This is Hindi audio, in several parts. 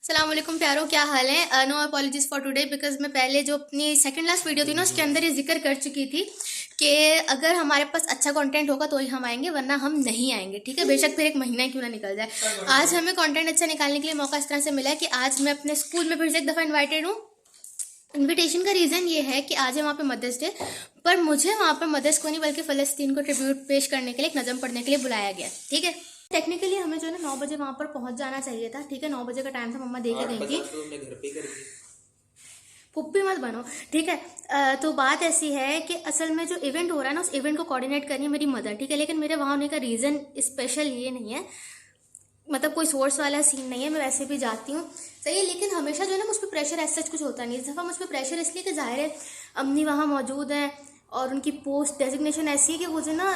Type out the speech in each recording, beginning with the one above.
अस्सलाम वालेकुम प्यारो, क्या हाल है। No apologies for today because मैं पहले जो अपनी सेकंड लास्ट वीडियो थी ना उसके अंदर ये जिक्र कर चुकी थी कि अगर हमारे पास अच्छा कंटेंट होगा तो ही हम आएंगे, वरना हम नहीं आएंगे। ठीक है, बेशक फिर एक महीना क्यों ना निकल जाए। आज हमें कंटेंट अच्छा निकालने के लिए मौका इस तरह से मिला है कि आज मैं अपने स्कूल में फिर से एक दफ़ा इन्वाइटेड हूँ। इन्विटेशन का रीज़न ये है कि आज है वहाँ पे मदर्स डे, पर मुझे वहाँ पर मदर्स को नहीं बल्कि फ़लस्तीन को ट्रिब्यूट पेश करने के लिए, एक नज़म पढ़ने के लिए बुलाया गया। ठीक है, टेक्निकली हमें जो है ना 9 बजे वहाँ पर पहुँच जाना चाहिए था। ठीक है, 9 बजे का टाइम था, मम्मा दे के गई थी। पुप्पी मत बनो, ठीक है। तो बात ऐसी है कि असल में जो इवेंट हो रहा है ना, उस इवेंट को कोऑर्डिनेट करनी है मेरी मदर। ठीक है, लेकिन मेरे वहाँ होने का रीज़न स्पेशल ये नहीं है, मतलब कोई सोर्स वाला सीन नहीं है, मैं वैसे भी जाती हूँ सही है। लेकिन हमेशा जो है ना मुझ पर प्रेशर ऐसा सच कुछ होता नहीं। इस दफ़ा मुझ पर प्रेशर इसलिए कि ज़ाहिर है अम्मी वहाँ मौजूद हैं और उनकी पोस्ट डेजिग्नेशन ऐसी है कि मुझे ना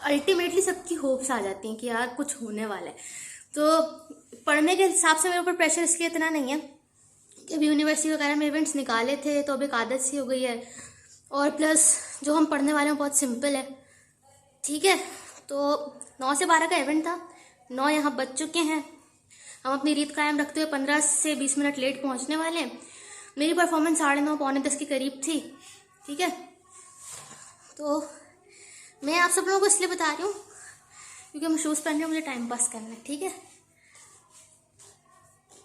अल्टीमेटली सबकी होप्स आ जाती हैं कि यार कुछ होने वाला है। तो पढ़ने के हिसाब से मेरे ऊपर प्रेशर इसलिए इतना नहीं है कि अभी यूनिवर्सिटी वगैरह में इवेंट्स निकाले थे तो अब एक आदत सी हो गई है, और प्लस जो हम पढ़ने वाले हैं बहुत सिंपल है। ठीक है, तो 9 से 12 का इवेंट था, 9 यहाँ बज चुके हैं। हम अपनी रीत कायम रखते हुए 15 से 20 मिनट लेट पहुँचने वाले हैं। मेरी परफॉर्मेंस 9:30 पौने 10 के करीब थी। ठीक है, तो मैं आप सब लोगों को इसलिए बता रही हूँ क्योंकि हम शूज़ पहन रहे हैं, मुझे टाइम पास करना है। ठीक है,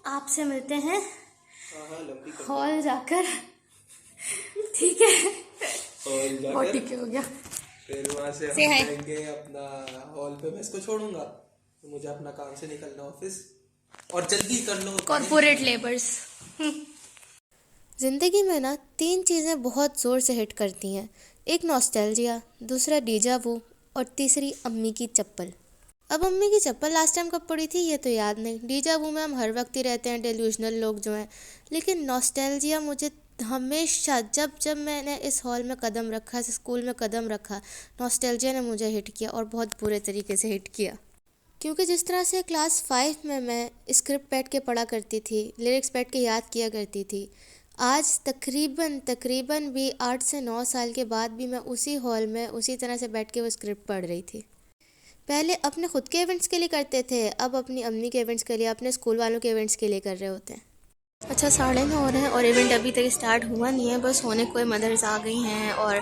आपसे मिलते हैं हॉल जाकर। ठीक है, बहुत ठीक हो गया। फिर वहाँ से हम जाएंगे अपना हॉल पे। मैं इसको छोड़ूंगा तो मुझे अपना काम से निकलना ऑफिस, और जल्दी कर लो कॉर्पोरेट लेबर्स। ज़िंदगी में ना 3 चीज़ें बहुत ज़ोर से हिट करती हैं, एक नॉस्टैल्जिया, दूसरा डीजा वू और तीसरी अम्मी की चप्पल। अब अम्मी की चप्पल लास्ट टाइम कब पड़ी थी ये तो याद नहीं। डीजा वू में हम हर वक्त ही रहते हैं, डेल्यूजनल लोग जो हैं। लेकिन नॉस्टैल्जिया मुझे हमेशा जब जब मैंने इस हॉल में कदम रखा, इस स्कूल में कदम रखा, नॉस्टैल्जिया ने मुझे हिट किया और बहुत बुरे तरीके से हिट किया। क्योंकि जिस तरह से क्लास 5 में मैं स्क्रिप्ट बैठ के पढ़ा करती थी, लिरिक्स बैठ के याद किया करती थी, आज तकरीबन भी 8 से 9 साल के बाद भी मैं उसी हॉल में उसी तरह से बैठ के वो स्क्रिप्ट पढ़ रही थी। पहले अपने खुद के इवेंट्स के लिए करते थे, अब अपनी अम्मी के इवेंट्स के लिए, अपने स्कूल वालों के इवेंट्स के लिए कर रहे होते हैं। अच्छा, 9:30 हो रहे हैं और इवेंट अभी तक स्टार्ट हुआ नहीं है, बस होने कोई मदर्स आ गई हैं। और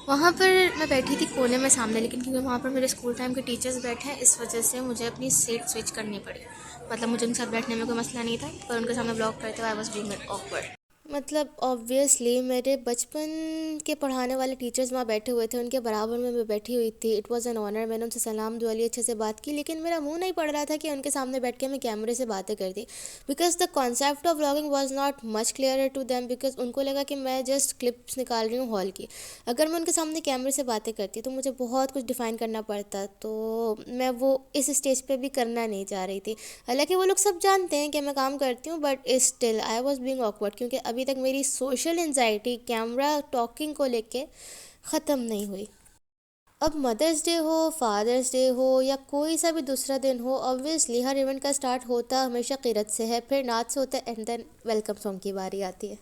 वहाँ पर मैं बैठी थी कोने में सामने, लेकिन क्योंकि वहाँ पर मेरे स्कूल टाइम के टीचर्स बैठे हैं इस वजह से मुझे अपनी सीट स्विच करनी पड़ी। मतलब मुझे उनके साथ बैठने में कोई मसला नहीं था, पर उनके सामने ब्लॉक करते हुए आई वॉज बीइंग ऑकवर्ड। मतलब ऑब्वियसली मेरे बचपन के पढ़ाने वाले टीचर्स वहाँ बैठे हुए थे, उनके बराबर में मैं बैठी हुई थी। इट वाज एन ऑनर, मैंने उनसे सलाम दुआ ली, अच्छे से बात की, लेकिन मेरा मुंह नहीं पड़ रहा था कि उनके सामने बैठ के मैं कैमरे से बातें करती, because the concept of vlogging was not much clear to them, because उनको लगा कि मैं जस्ट क्लिप्स निकाल रही हूँ हॉल की। अगर मैं उनके सामने कैमरे से बातें करती तो मुझे बहुत कुछ डिफ़ाइन करना पड़ता, तो मैं वो इस स्टेज पर भी करना नहीं चाह रही थी। हालांकि वो लोग सब जानते हैं कि मैं काम करती हूँ, but still I was being awkward, क्योंकि अभी तक मेरी सोशल एंजाइटी कैमरा टॉकिंग को लेके ख़त्म नहीं हुई। अब मदर्स डे हो, फादर्स डे हो या कोई सा भी दूसरा दिन हो, ऑब्वियसली हर इवेंट का स्टार्ट होता हमेशा क़िरत से है, फिर नाच से होता है, एंड देन वेलकम सॉन्ग की बारी आती है।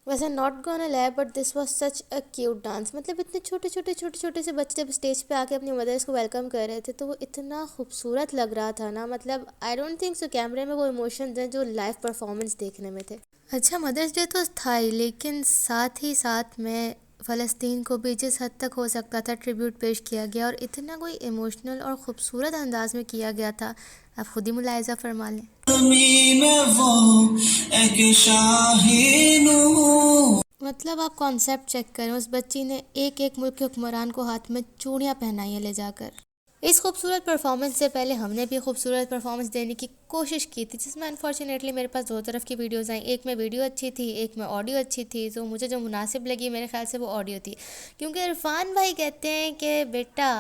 वैसे not gonna lie but this was such a cute dance. मतलब इतने छोटे से बच्चे जब स्टेज पे आके अपनी मदर्स को वेलकम कर रहे थे तो वो इतना खूबसूरत लग रहा था ना, मतलब आई डोंट थिंक सो कैमरे में वो इमोशंस हैं जो लाइव परफॉर्मेंस देखने में थे। अच्छा, मदर्स डे तो था ही, लेकिन साथ ही साथ में फ़लस्तीन को भी जिस हद तक हो सकता था ट्रिब्यूट पेश किया गया, और इतना कोई इमोशनल और ख़ूबसूरत अंदाज में किया गया था, आप खुद ही मुलाहिज़ा फरमा लें। मतलब आप कॉन्सेप्ट चेक करें, उस बच्ची ने एक एक मुल्क के हुक्मरान को हाथ में चूड़ियाँ पहनाई हैं ले जाकर। इस खूबसूरत परफॉर्मेंस से पहले हमने भी खूबसूरत परफॉर्मेंस देने की कोशिश की थी, जिसमें अनफॉर्चुनेटली मेरे पास 2 तरफ की वीडियोस आई। एक में वीडियो अच्छी थी, एक में ऑडियो अच्छी थी। तो मुझे जो मुनासिब लगी मेरे ख्याल से वो ऑडियो थी, क्योंकि इरफान भाई कहते हैं कि बेटा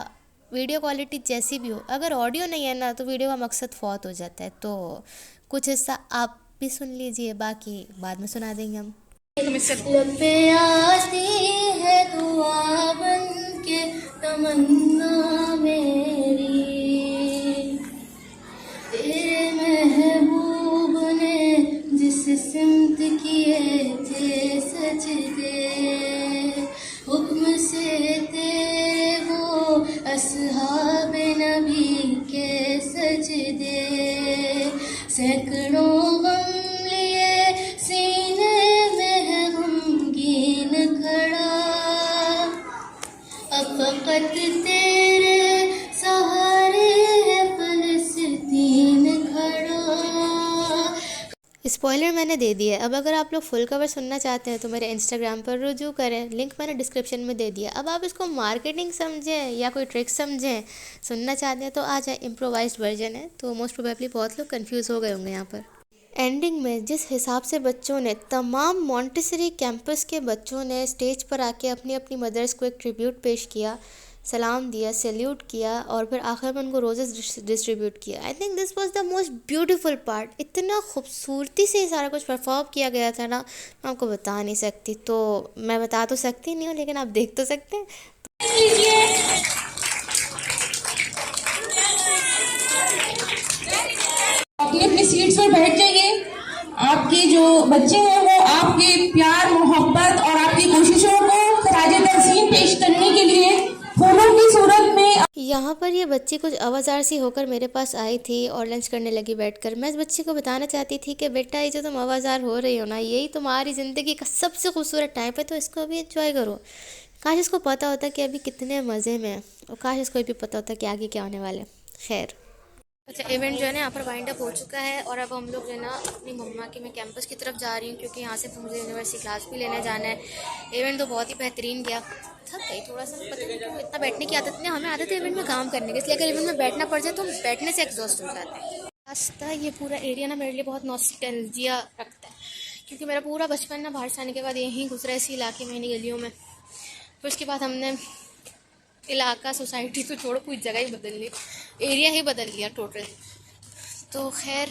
वीडियो क्वालिटी जैसी भी हो, अगर ऑडियो नहीं है ना तो वीडियो का मकसद फौत हो जाता है। तो कुछ हिस्सा आप भी सुन लीजिए, बाकी बाद में सुना देंगे हम। लब पे आती है दुआ बन के तमन्ना मेरी, तेरे महबूब ने जिस सिमत किए थे सजदे, हुक्म से तेरे सैकड़ों गम लिए सीने में है गमगीन खड़ा, अब फकत तेरे सहारे है फलस्तीन खड़ा। स्पॉइलर मैंने दे दिया है। अब अगर आप लोग फुल कवर सुनना चाहते हैं तो मेरे इंस्टाग्राम पर रुजू करें, लिंक मैंने डिस्क्रिप्शन में दे दिया। अब आप इसको मार्केटिंग समझें या कोई ट्रिक समझें, सुनना चाहते हैं तो आ जाए, इम्प्रोवाइज्ड वर्जन है, तो मोस्ट प्रोबेबली बहुत लोग कंफ्यूज हो गए होंगे यहाँ पर। एंडिंग में जिस हिसाब से बच्चों ने, तमाम मॉन्टेसरी कैंपस के बच्चों ने स्टेज पर आके अपनी अपनी मदर्स को एक ट्रिब्यूट पेश किया, सलाम दिया, सैल्यूट किया और फिर आखिर में उनको रोजेस डिस्ट्रीब्यूट किया। I think this was the most beautiful part. इतना खूबसूरती से सारा कुछ परफॉर्म किया गया था ना, मैं आपको बता नहीं सकती। तो मैं बता तो सकती नहीं हूँ, लेकिन आप देख तो सकते हैं। अपनी सीट्स पर बैठ जाइए। आपके जो बच्चे हैं वो आपके प्यार, मोहब्बत और आपकी कोशिशों को खराज तहसीन पेश करने के लिए फूलों की सूरत में। यहाँ पर ये बच्ची कुछ आवाज़ार सी होकर मेरे पास आई थी और लंच करने लगी बैठकर। मैं इस बच्ची को बताना चाहती थी कि बेटा, ये जो तुम आवाज़ार हो रही हो ना, यही तुम्हारी ज़िंदगी का सबसे खूबसूरत टाइम है, तो इसको अभी एंजॉय करो। काश इसको पता होता कि अभी कितने मज़े में है, और काश इसको ये भी पता होता कि आगे क्या होने वाला है। खैर, अच्छा, इवेंट जो है ना यहाँ पर वाइंड अप हो चुका है और अब हम लोग जो है ना अपनी मम्मा के, मैं कैंपस की तरफ जा रही हूँ क्योंकि यहाँ से मुझे यूनिवर्सिटी क्लास भी लेने जाना है। इवेंट तो बहुत ही बेहतरीन गया, थक गई थोड़ा सा, पता नहीं क्यों इतना बैठने की आदत नहीं, हमें आदत है इवेंट में काम करने की, इसलिए अगर इवेंट में बैठना पड़ जाए तो हम बैठने से एग्जॉस्ट हो जाते हैं। रास्ता ये पूरा एरिया ना मेरे लिए बहुत नॉस्टैल्जिया रखता है, क्योंकि मेरा पूरा बचपन ना बाहर से आने के बाद यहीं गुजरा, इसी इलाके में, इन्हीं गलियों में। फिर उसके बाद हमने इलाका, सोसाइटी तो छोड़ो, पूरी जगह ही बदल ली, एरिया ही बदल लिया टोटल। तो खैर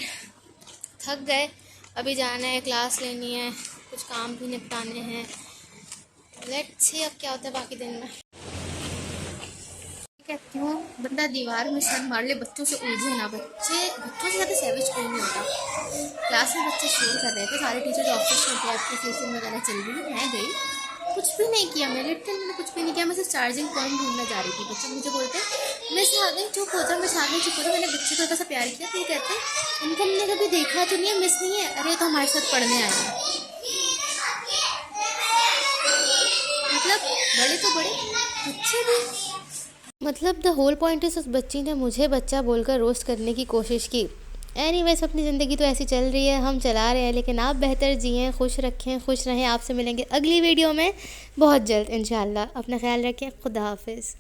थक गए, अभी जाना है, क्लास लेनी है, कुछ काम भी निपटाने हैं। लेट्स सी अब क्या होता है बाकी दिन में। कहती हूँ बंदा दीवार में सर मार ले, बच्चों से उलझे ना। बच्चों से ज़्यादा सैविज कोई नहीं होता। क्लास में बच्चे शोर कर रहे थे, सारे टीचर्स ऑफिस में थे, एप्लीकेशन वगैरह चल रही थी, मैं गई, कुछ भी नहीं किया, मैंने कुछ भी नहीं किया। मैं सिर्फ चार्जिंग पॉइंट ढूंढने जा रही थी। बच्चे मुझे बोलते मिस आ गई, चुप हो जाओ, मिस आ गई, चुप हो जाओ। मैंने बच्चे को ऐसा प्यार किया, तो कहते इनको हमने कभी देखा तो नहीं है, मिस नहीं है, अरे तो हमारे साथ पढ़ने आए हैं। मतलब बड़े तो बड़े, बच्चे भी। मतलब द होल पॉइंट इज, उस बच्ची ने मुझे बच्चा बोलकर रोस्ट करने की कोशिश की। एनीवेज, अपनी ज़िंदगी तो ऐसी चल रही है, हम चला रहे हैं, लेकिन आप बेहतर जिएं, खुश रखें, खुश रहें। आपसे मिलेंगे अगली वीडियो में बहुत जल्द इंशाल्लाह। अपना ख्याल रखें, खुदा हाफिज़।